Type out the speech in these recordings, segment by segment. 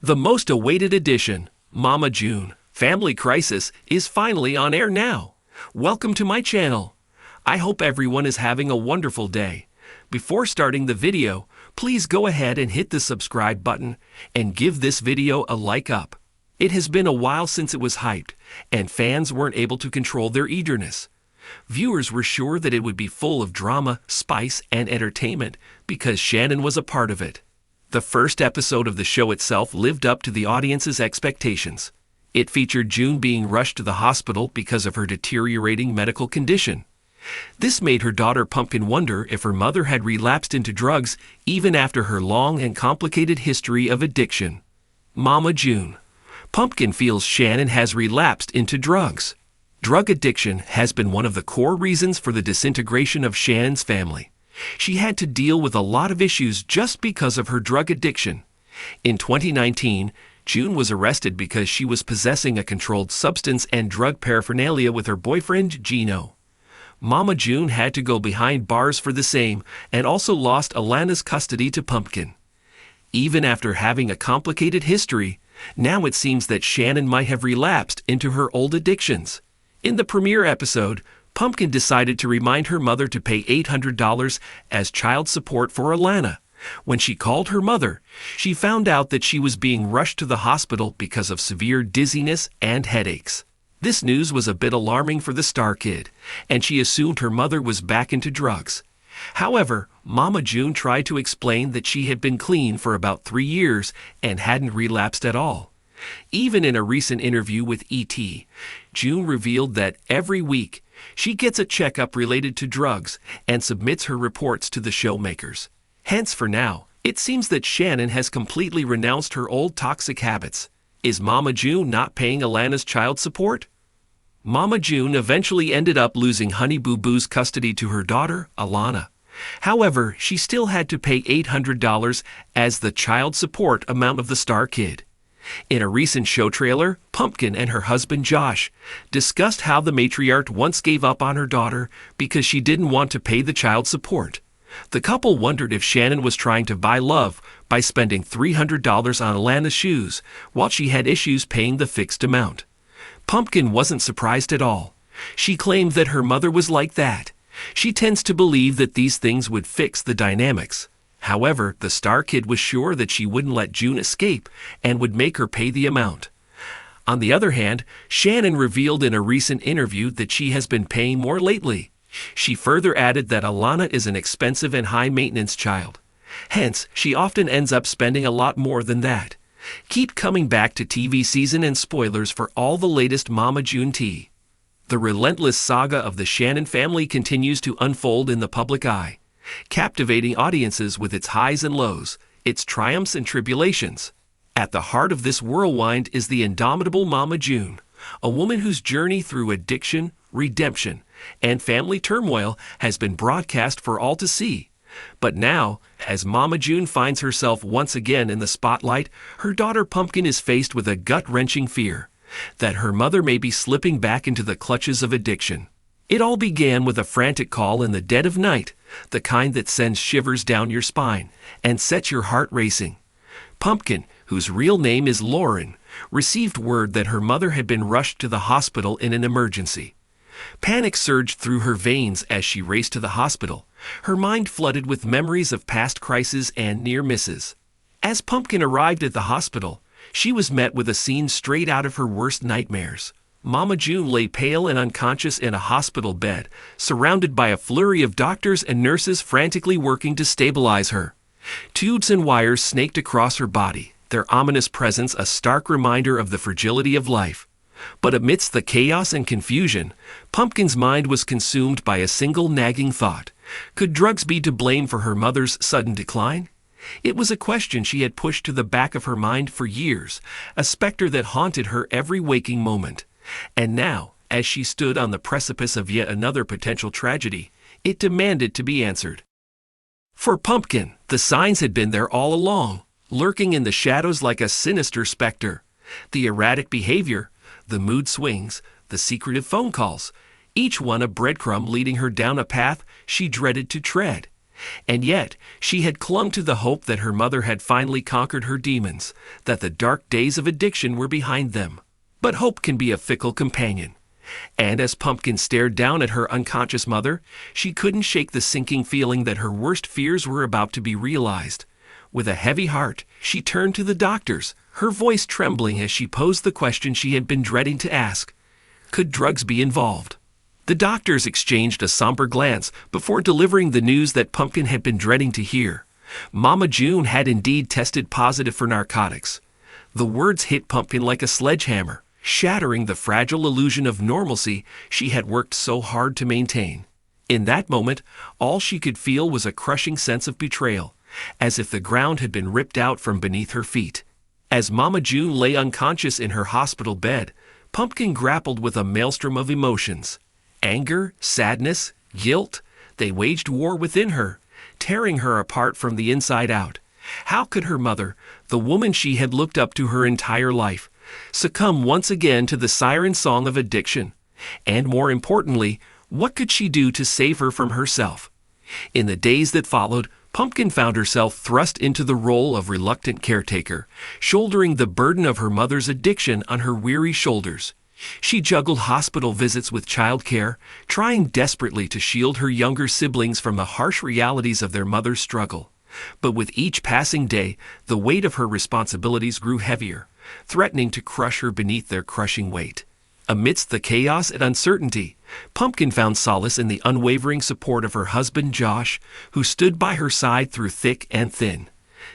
The most awaited edition, Mama June, Family Crisis, is finally on air now. Welcome to my channel. I hope everyone is having a wonderful day. Before starting the video, please go ahead and hit the subscribe button and give this video a like up. It has been a while since it was hyped, and fans weren't able to control their eagerness. Viewers were sure that it would be full of drama, spice, and entertainment because Shannon was a part of it. The first episode of the show itself lived up to the audience's expectations. It featured June being rushed to the hospital because of her deteriorating medical condition. This made her daughter Pumpkin wonder if her mother had relapsed into drugs even after her long and complicated history of addiction. Mama June. Pumpkin feels Shannon has relapsed into drugs. Drug addiction has been one of the core reasons for the disintegration of Shannon's family. She had to deal with a lot of issues just because of her drug addiction. In 2019, June was arrested because she was possessing a controlled substance and drug paraphernalia with her boyfriend, Gino. Mama June had to go behind bars for the same and also lost Alana's custody to Pumpkin. Even after having a complicated history, now it seems that Shannon might have relapsed into her old addictions. In the premiere episode, Pumpkin decided to remind her mother to pay $800 as child support for Alana. When she called her mother, she found out that she was being rushed to the hospital because of severe dizziness and headaches. This news was a bit alarming for the star kid, and she assumed her mother was back into drugs. However, Mama June tried to explain that she had been clean for about 3 years and hadn't relapsed at all. Even in a recent interview with E.T., June revealed that every week she gets a checkup related to drugs and submits her reports to the showmakers. Hence, for now, it seems that Shannon has completely renounced her old toxic habits. Is Mama June not paying Alana's child support? Mama June eventually ended up losing Honey Boo Boo's custody to her daughter, Alana. However, she still had to pay $800 as the child support amount of the star kid. In a recent show trailer, Pumpkin and her husband Josh discussed how the matriarch once gave up on her daughter because she didn't want to pay the child support. The couple wondered if Shannon was trying to buy love by spending $300 on Alana's shoes while she had issues paying the fixed amount. Pumpkin wasn't surprised at all. She claimed that her mother was like that. She tends to believe that these things would fix the dynamics. However, the star kid was sure that she wouldn't let June escape and would make her pay the amount. On the other hand, Shannon revealed in a recent interview that she has been paying more lately. She further added that Alana is an expensive and high-maintenance child. Hence, she often ends up spending a lot more than that. Keep coming back to TV season and spoilers for all the latest Mama June tea. The relentless saga of the Shannon family continues to unfold in the public eye, captivating audiences with its highs and lows, its triumphs and tribulations. At the heart of this whirlwind is the indomitable Mama June, a woman whose journey through addiction, redemption, and family turmoil has been broadcast for all to see. But now, as Mama June finds herself once again in the spotlight, her daughter Pumpkin is faced with a gut-wrenching fear that her mother may be slipping back into the clutches of addiction. It all began with a frantic call in the dead of night, the kind that sends shivers down your spine and sets your heart racing. Pumpkin, whose real name is Lauren, received word that her mother had been rushed to the hospital in an emergency. Panic surged through her veins as she raced to the hospital, her mind flooded with memories of past crises and near misses. As Pumpkin arrived at the hospital, she was met with a scene straight out of her worst nightmares. Mama June lay pale and unconscious in a hospital bed, surrounded by a flurry of doctors and nurses frantically working to stabilize her. Tubes and wires snaked across her body, their ominous presence a stark reminder of the fragility of life. But amidst the chaos and confusion, Pumpkin's mind was consumed by a single nagging thought. Could drugs be to blame for her mother's sudden decline? It was a question she had pushed to the back of her mind for years, a specter that haunted her every waking moment. And now, as she stood on the precipice of yet another potential tragedy, it demanded to be answered. For Pumpkin, the signs had been there all along, lurking in the shadows like a sinister specter. The erratic behavior, the mood swings, the secretive phone calls, each one a breadcrumb leading her down a path she dreaded to tread. And yet, she had clung to the hope that her mother had finally conquered her demons, that the dark days of addiction were behind them. But hope can be a fickle companion. And as Pumpkin stared down at her unconscious mother, she couldn't shake the sinking feeling that her worst fears were about to be realized. With a heavy heart, she turned to the doctors, her voice trembling as she posed the question she had been dreading to ask. Could drugs be involved? The doctors exchanged a somber glance before delivering the news that Pumpkin had been dreading to hear. Mama June had indeed tested positive for narcotics. The words hit Pumpkin like a sledgehammer, shattering the fragile illusion of normalcy she had worked so hard to maintain. In that moment, all she could feel was a crushing sense of betrayal, as if the ground had been ripped out from beneath her feet. As Mama June lay unconscious in her hospital bed, Pumpkin grappled with a maelstrom of emotions. Anger, sadness, guilt, they waged war within her, tearing her apart from the inside out. How could her mother, the woman she had looked up to her entire life, succumb once again to the siren song of addiction? And more importantly, what could she do to save her from herself? In the days that followed, Pumpkin found herself thrust into the role of reluctant caretaker, shouldering the burden of her mother's addiction on her weary shoulders. She juggled hospital visits with childcare, trying desperately to shield her younger siblings from the harsh realities of their mother's struggle. But with each passing day, the weight of her responsibilities grew heavier, threatening to crush her beneath their crushing weight. Amidst the chaos and uncertainty, Pumpkin found solace in the unwavering support of her husband Josh, who stood by her side through thick and thin.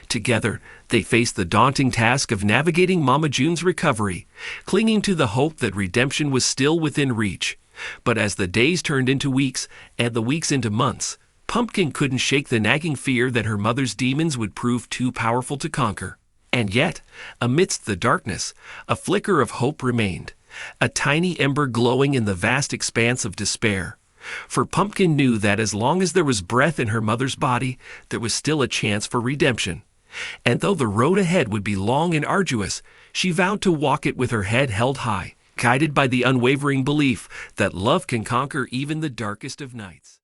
Together, they faced the daunting task of navigating Mama June's recovery, clinging to the hope that redemption was still within reach. But as the days turned into weeks and the weeks into months, Pumpkin couldn't shake the nagging fear that her mother's demons would prove too powerful to conquer. And yet, amidst the darkness, a flicker of hope remained, a tiny ember glowing in the vast expanse of despair. For Pumpkin knew that as long as there was breath in her mother's body, there was still a chance for redemption. And though the road ahead would be long and arduous, she vowed to walk it with her head held high, guided by the unwavering belief that love can conquer even the darkest of nights.